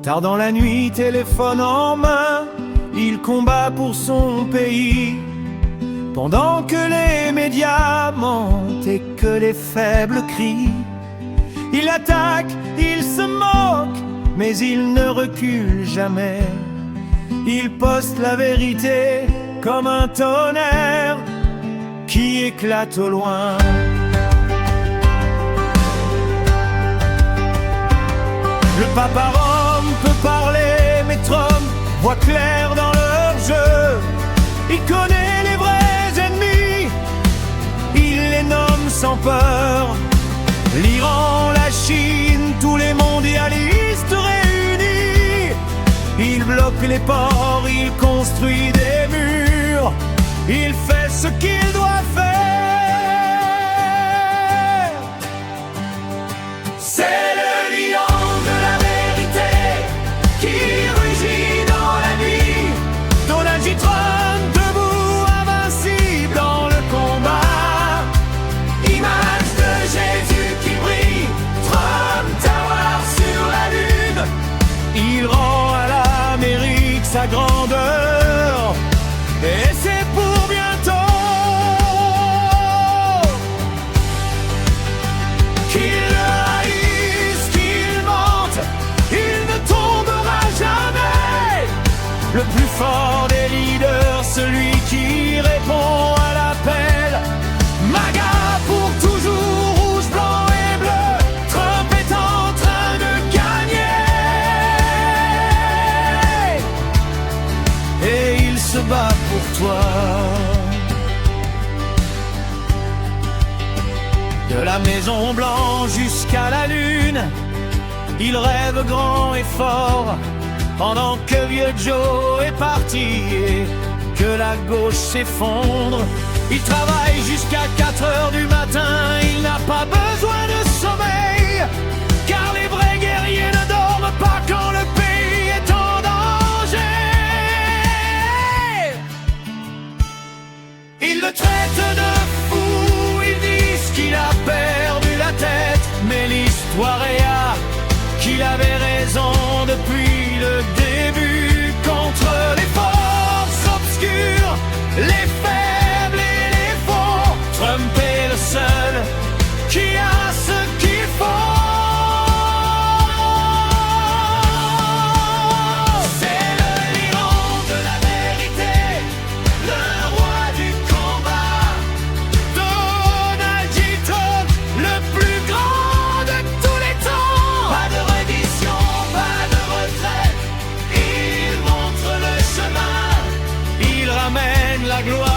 Tard dans la nuit, téléphone en main, il combat pour son pays. Pendant que les médias mentent et que les faibles crient, il attaque, il se moque, mais il ne recule jamais. Il poste la vérité comme un tonnerre qui éclate au loin. Le pape à Rome peut parler, mais Trump voit clair dans leur jeu. Il connaît les vrais ennemis, il les nomme sans peur. L'Iran, la Chine, tous les mondialistes réunis. Il bloque les ports, il construit des murs, il fait ce qu'il doit faire. C'est le lion de la vérité qui rugit dans la nuit. Donald J. Trump debout, invincible dans le combat. Image de Jésus qui brille, Trump Tower sur la lune. Il rend à l'Amérique sa grandeur, et c'est pour bientôt qu'il le haïsse, qu'il mente, il ne tombera jamais. Le plus fort des leaders, celui qui répond à l'appel. MAGA pour toujours, rouge, blanc et bleu, Trump est en train de gagner. Et il se bat pour toi. De la Maison Blanche jusqu'à la Lune, il rêve grand et fort. Pendant que vieux Joe est parti et que la gauche s'effondre, il travaille jusqu'à 4 heures du matin. Il n'a pas besoin de sommeil, car les vrais guerriers ne dorment pas quand le pays est en danger. Ils le traitent de fou, ils disent qu'il a perdu la tête, mais l'histoire est là, qu'il avait raison depuis le début. Contre les forces obscures, les faibles et les faux, Trump est le seul qui a ce qu'il faut. C'est le lion de la vérité, le roi du combat. Donald J. Trump, le plus grand de tous les temps. Pas de reddition, pas de retraite, il montre le chemin, il ramène la gloire.